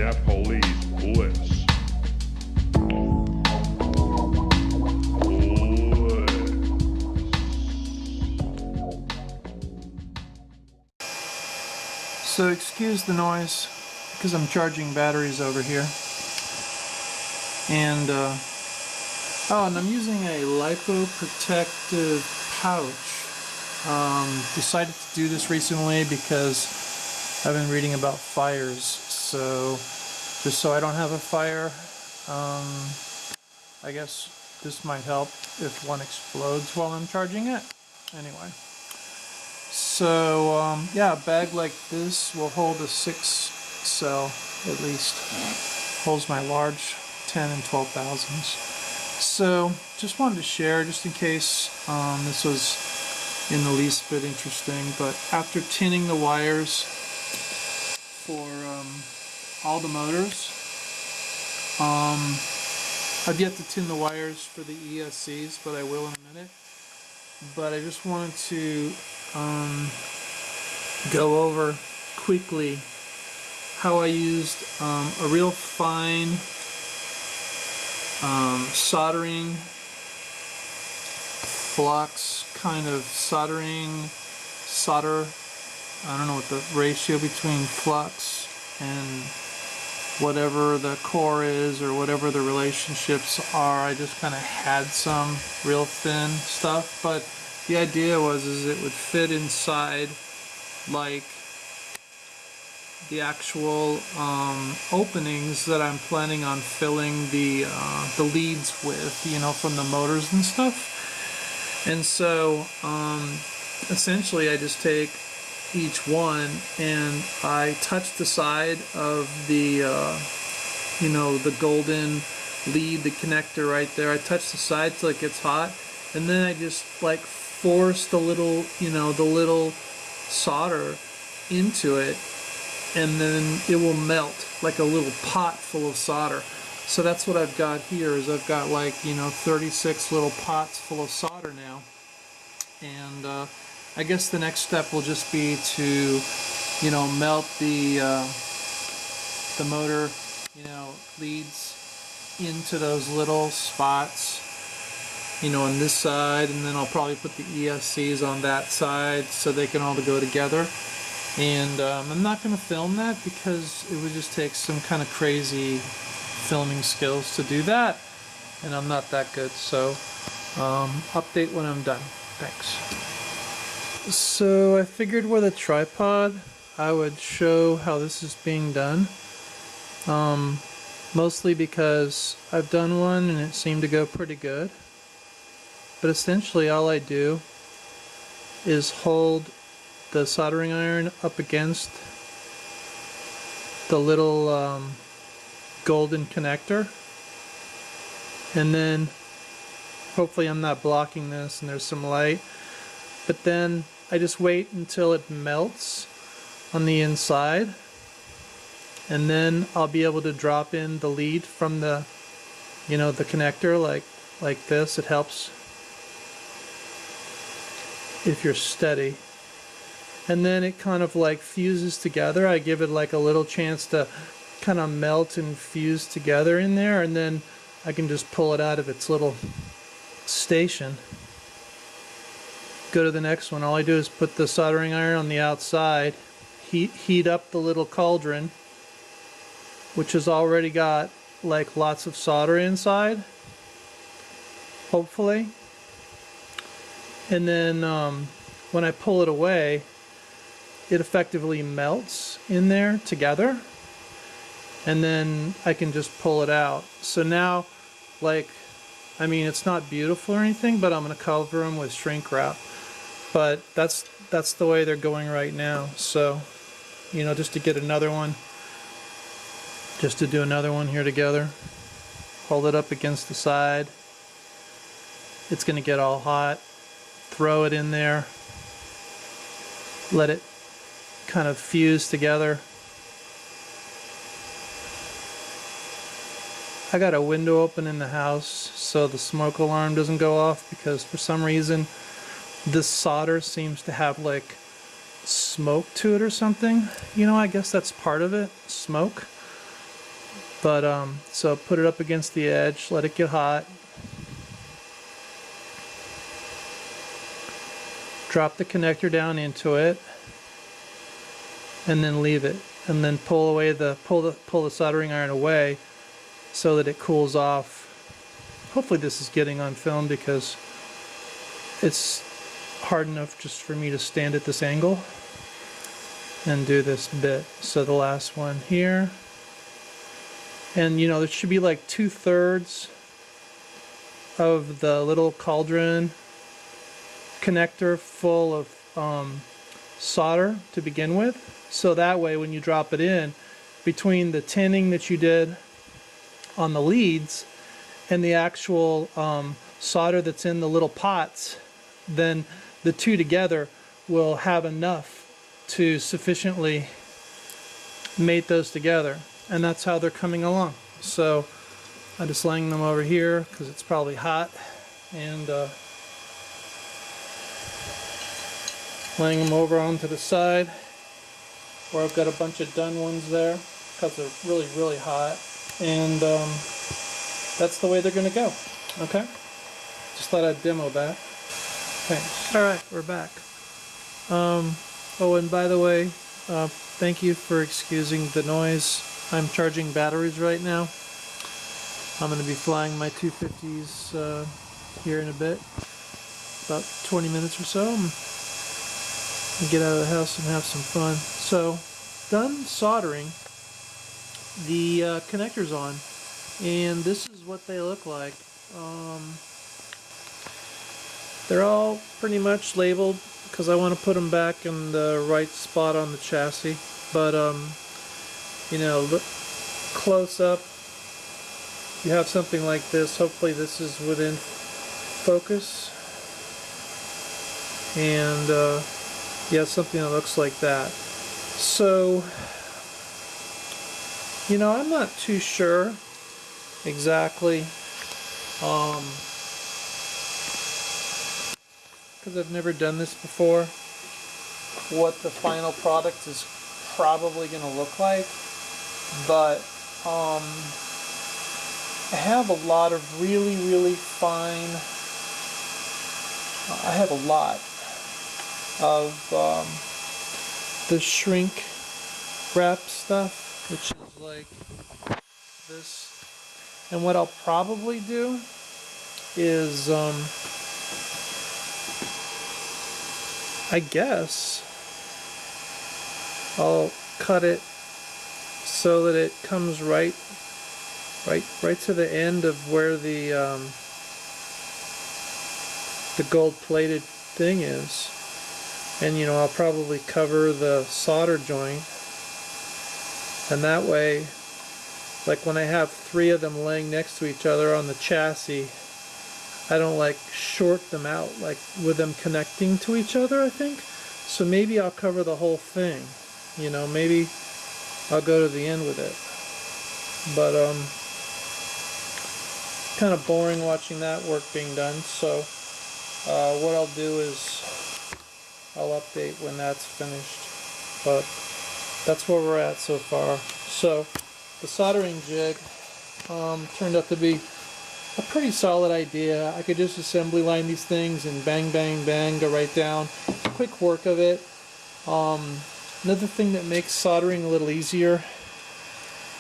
Deaf Police Bliss. So excuse the noise because I'm charging batteries over here. And and I'm using a lipoprotective pouch. Decided to do this recently because I've been reading about fires. So just so I don't have a fire, I guess this might help if one explodes while I'm charging it. Anyway. So yeah, a bag like this will hold a 6 cell at least. Holds my large 10 and 12 thousandths. So just wanted to share just in case this was in the least bit interesting. But after tinning the wires for all the motors, I've yet to tin the wires for the ESCs, but I will in a minute. But I just wanted to go over quickly how I used a real fine soldering flux kind of solder. I don't know what the ratio between flux and whatever the core is or whatever the relationships are. I just kind of had some real thin stuff, but the idea was it would fit inside like the actual openings that I'm planning on filling the leads with, you know, from the motors and stuff. And so essentially I just take each one and I touch the side of the you know, the golden lead, the connector right there. I touch the side till it gets hot, and then I just like force the little, you know, the little solder into it, and then it will melt like a little pot full of solder. So that's what I've got here, is I've got like, you know, 36 little pots full of solder now. And I guess the next step will just be to, you know, melt the motor, you know, leads into those little spots, you know, on this side, and then I'll probably put the ESCs on that side so they can all go together. And I'm not going to film that because it would just take some kind of crazy filming skills to do that, and I'm not that good. So update when I'm done. Thanks. So I figured with a tripod I would show how this is being done. Mostly because I've done one and it seemed to go pretty good. But essentially all I do is hold the soldering iron up against the little golden connector, and then hopefully I'm not blocking this and there's some light, but then I just wait until it melts on the inside, and then I'll be able to drop in the lead from the, you know, the connector like this. It helps if you're steady. And then it kind of like fuses together. I give it like a little chance to kind of melt and fuse together in there, and then I can just pull it out of its little station. Go to the next one. All I do is put the soldering iron on the outside, heat up the little cauldron, which has already got like lots of solder inside, hopefully. And then when I pull it away, it effectively melts in there together, and then I can just pull it out. So now, like, I mean, it's not beautiful or anything, but I'm going to cover them with shrink wrap. But that's the way they're going right now. So, you know, just to get another one, just to do another one here together, hold it up against the side. It's going to get all hot. Throw it in there. Let it kind of fuse together. I got a window open in the house so the smoke alarm doesn't go off, because for some reason this solder seems to have like smoke to it or something. You know, I guess that's part of it, smoke. But so put it up against the edge, let it get hot. Drop the connector down into it, and then leave it, and then pull the soldering iron away so that it cools off. Hopefully this is getting on film because it's hard enough just for me to stand at this angle and do this bit. So the last one here, and you know, there should be like 2/3 of the little cauldron connector full of solder to begin with, so that way when you drop it in, between the tinning that you did on the leads and the actual solder that's in the little pots, then the two together will have enough to sufficiently mate those together, and that's how they're coming along. So I'm just laying them over here because it's probably hot, and laying them over onto the side where I've got a bunch of done ones there because they're really, really hot, and that's the way they're going to go. Okay, just thought I'd demo that. Thanks. All right, we're back. Oh, and by the way, thank you for excusing the noise. I'm charging batteries right now. I'm going to be flying my 250s here in a bit, about 20 minutes or so. And get out of the house and have some fun. So, done soldering the connectors on, and this is what they look like. They're all pretty much labeled because I want to put them back in the right spot on the chassis, but you know, look close up, you have something like this. Hopefully this is within focus, and yeah, something that looks like that. So, you know, I'm not too sure exactly, because I've never done this before, what the final product is probably going to look like, but I have a lot of really, really fine, I have a lot of the shrink wrap stuff, which is like this. And what I'll probably do is, I guess I'll cut it so that it comes right to the end of where the gold-plated thing is. And you know, I'll probably cover the solder joint, and that way, like when I have 3 of them laying next to each other on the chassis, I don't like short them out like with them connecting to each other, I think. So maybe I'll cover the whole thing, you know, maybe I'll go to the end with it. But kind of boring watching that work being done, so what I'll do is I'll update when that's finished. But that's where we're at so far. So the soldering jig turned out to be a pretty solid idea. I could just assembly line these things and bang, bang, bang, go right down. Quick work of it. Another thing that makes soldering a little easier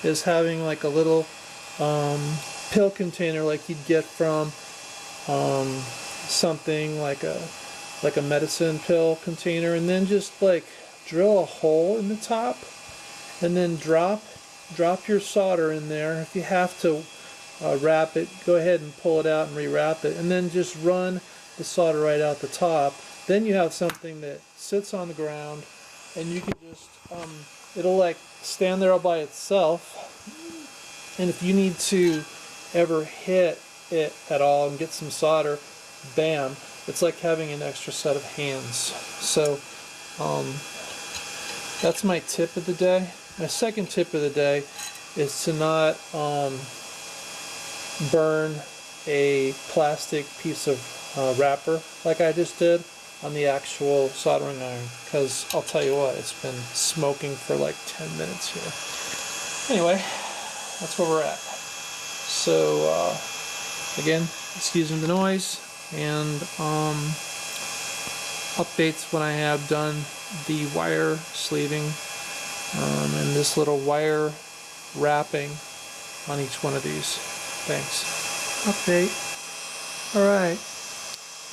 is having like a little pill container like you'd get from something like a medicine pill container, and then just like drill a hole in the top and then drop your solder in there. If you have to wrap it, go ahead and pull it out and rewrap it, and then just run the solder right out the top. Then you have something that sits on the ground, and you can just it'll like stand there all by itself, and if you need to ever hit it at all and get some solder, bam, it's like having an extra set of hands. So that's my tip of the day. My second tip of the day is to not burn a plastic piece of wrapper like I just did on the actual soldering iron, because I'll tell you what, it's been smoking for like 10 minutes here. Anyway, that's where we're at. So again, excusing the noise, and updates when I have done the wire sleeving and this little wire wrapping on each one of these. Thanks. Update. Alright,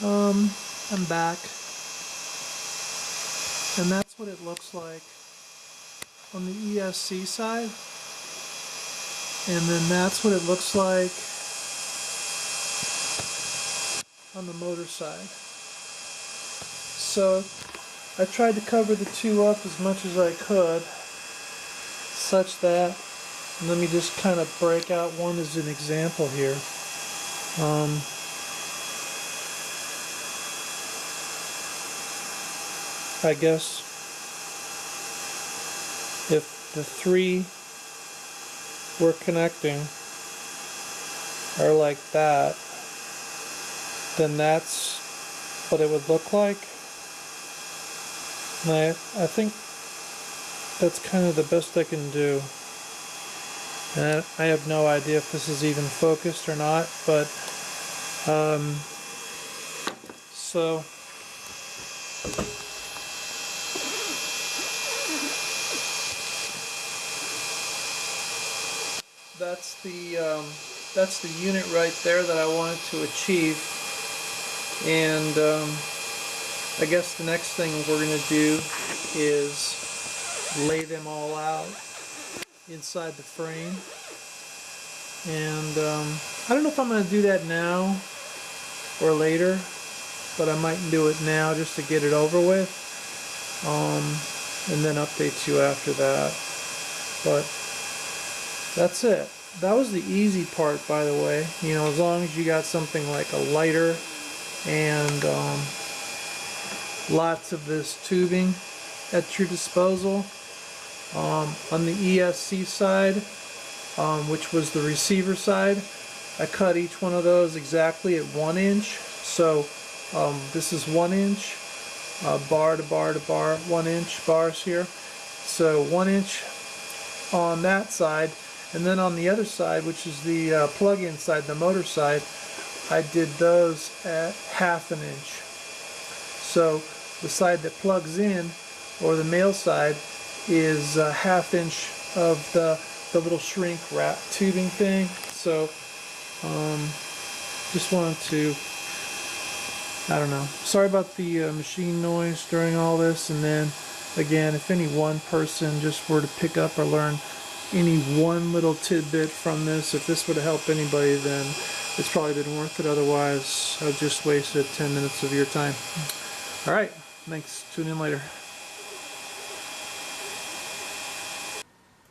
I'm back, and that's what it looks like on the ESC side, and then that's what it looks like on the motor side. So I tried to cover the two up as much as I could, such that, let me just kind of break out one as an example here. I guess if the three we're connecting are like that, then that's what it would look like. And I think that's kind of the best I can do. And I have no idea if this is even focused or not, but so that's the unit right there that I wanted to achieve. And I guess the next thing we're going to do is lay them all out inside the frame. And I don't know if I'm going to do that now or later, but I might do it now just to get it over with, and then update you after that. But that's it. That was the easy part, by the way. You know, as long as you got something like a lighter and lots of this tubing at your disposal. On the ESC side, which was the receiver side, I cut each one of those exactly at 1 inch. So this is 1 inch, bar to bar to bar, 1 inch bars here. So 1 inch on that side, and then on the other side, which is the plug-in side, the motor side, I did those at 1/2 inch. So the side that plugs in, or the male side, is 1/2 inch of the little shrink wrap tubing thing. So just wanted to, I don't know, sorry about the machine noise during all this. And then again, if any one person just were to pick up or learn any one little tidbit from this, if this would have helped anybody, then it's probably been worth it. Otherwise, I've just wasted 10 minutes of your time. Alright, thanks. Tune in later.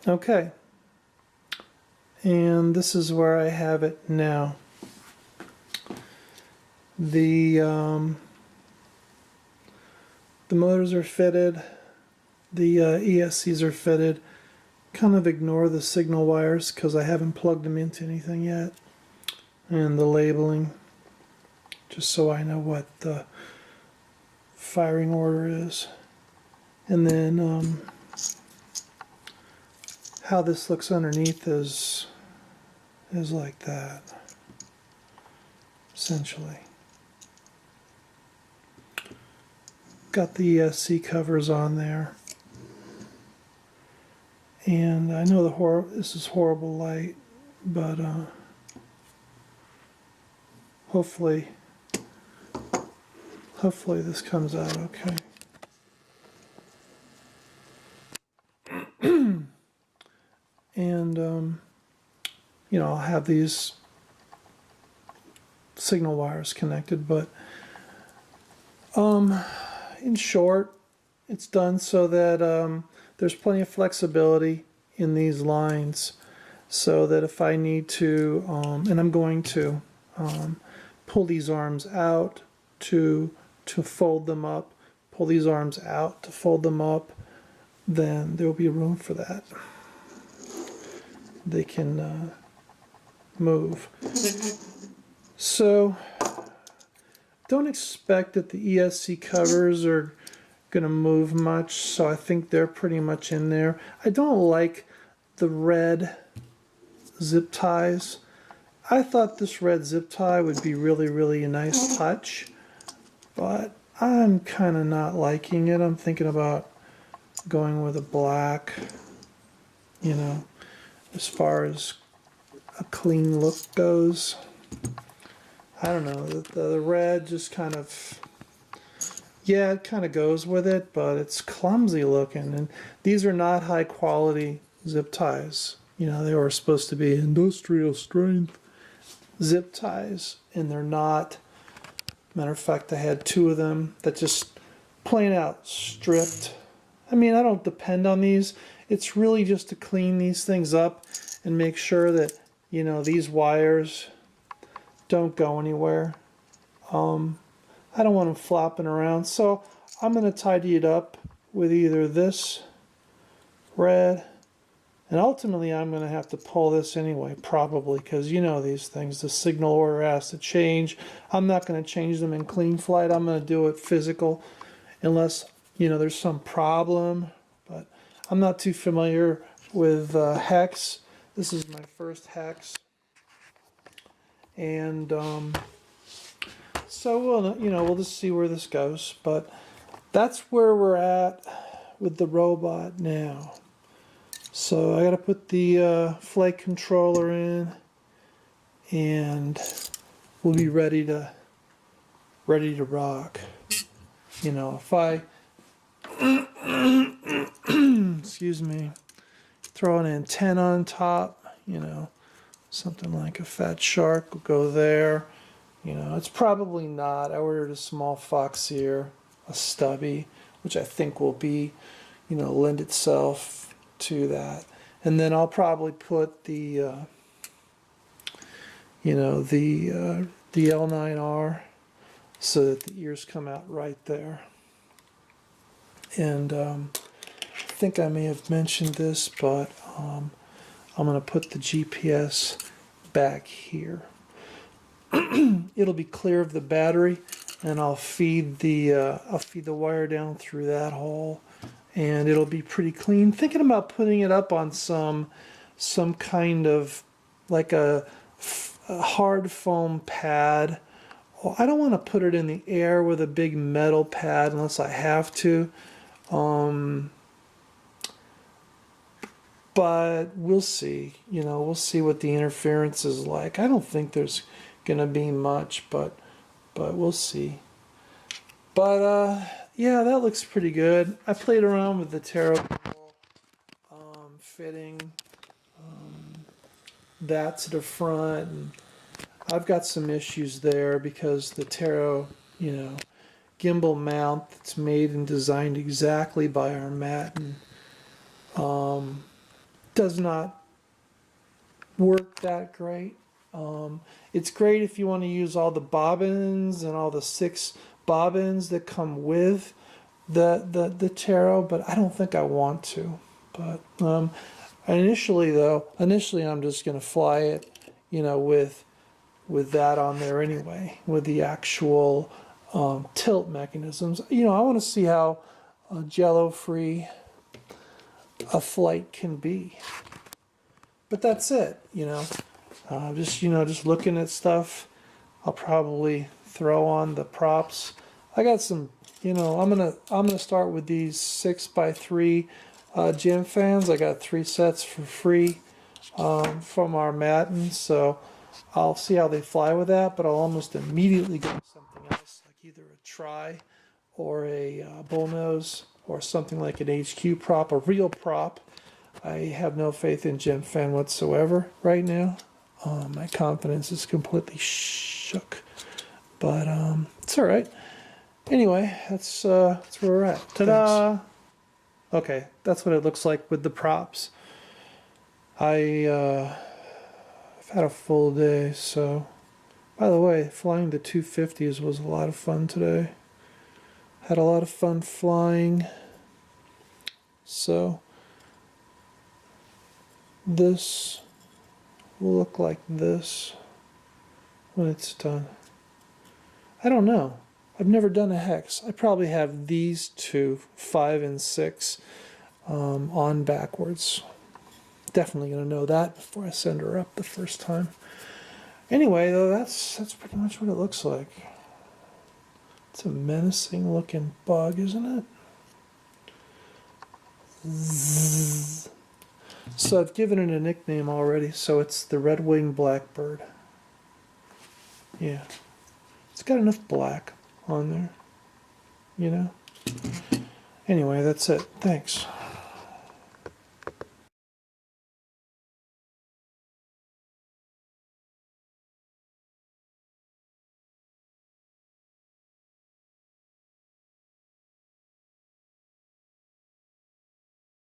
Okay, and this is where I have it now. The motors are fitted, the ESCs are fitted. Kind of ignore the signal wires because I haven't plugged them into anything yet, and the labeling, just so I know what the firing order is. And then how this looks underneath is like that, essentially. Got the ESC covers on there, and I know this is horrible light, but hopefully this comes out okay. And you know, I'll have these signal wires connected, but in short, it's done so that there's plenty of flexibility in these lines, so that if I need to, and I'm going to pull these arms out to fold them up, pull these arms out to fold them up, then there will be room for that. They can move. So don't expect that the ESC covers are going to move much, so I think they're pretty much in there. I don't like the red zip ties. I thought this red zip tie would be really a nice touch, but I'm kind of not liking it. I'm thinking about going with a black, you know, as far as a clean look goes. I don't know, the red just kind of, yeah, it kind of goes with it, but it's clumsy looking, and these are not high quality zip ties. You know, they were supposed to be industrial strength zip ties, and they're not. Matter of fact, I had two of them that just plain out stripped. I mean, I don't depend on these. It's really just to clean these things up and make sure that, you know, these wires don't go anywhere. I don't want them flopping around, so I'm going to tidy it up with either this red, and ultimately I'm going to have to pull this anyway, probably, because you know these things, the signal order has to change. I'm not going to change them in clean flight. I'm going to do it physical unless, you know, there's some problem, but I'm not too familiar with hex. This is my first hex, and so we'll, you know, we'll just see where this goes. But that's where we're at with the robot now. So I got to put the flight controller in, and we'll be ready to rock. You know, if I excuse me, throw an antenna on top, you know, something like a fat shark will go there. You know, it's probably not. I ordered a small Foxeer, a stubby, which I think will be, you know, lend itself to that. And then I'll probably put the, you know, the L9R so that the ears come out right there. And I think I may have mentioned this, but I'm going to put the GPS back here. It'll be clear of the battery, and I'll feed the wire down through that hole, and it'll be pretty clean. Thinking about putting it up on some kind of like a hard foam pad. Well, I don't want to put it in the air with a big metal pad unless I have to. But we'll see. You know, we'll see what the interference is like. I don't think there's gonna be much, but we'll see. But yeah, that looks pretty good. I played around with the taro fitting that to the front, and I've got some issues there because the taro, you know, gimbal mount that's made and designed exactly by Armattan does not work that great. It's great if you want to use all the bobbins and all the 6 bobbins that come with the taro, but I don't think I want to. But initially I'm just going to fly it, you know, with that on there anyway, with the actual tilt mechanisms. You know, I want to see how jello-free a flight can be. But that's it, you know. Just looking at stuff. I'll probably throw on the props. I got some, you know, I'm gonna start with these 6x3 gym fans. I got 3 sets for free from Armattan, so I'll see how they fly with that. But I'll almost immediately go with something else, like either a tri or a bullnose or something like an HQ prop, a real prop. I have no faith in gym fan whatsoever right now. My confidence is completely shook, but it's all right. Anyway, that's where we're at. Ta-da! Okay, that's what it looks like with the props. I've had a full day, so. By the way, flying the 250s was a lot of fun today. Had a lot of fun flying. So this will look like this when it's done. I don't know. I've never done a hex. I probably have these two, 5 and 6, on backwards. definitely going to know that before I send her up the first time. Anyway, though, that's pretty much what it looks like. It's a menacing looking bug, isn't it? Zzz. So I've given it a nickname already, so it's the red-winged blackbird. Yeah. It's got enough black on there, you know? Anyway, that's it. Thanks.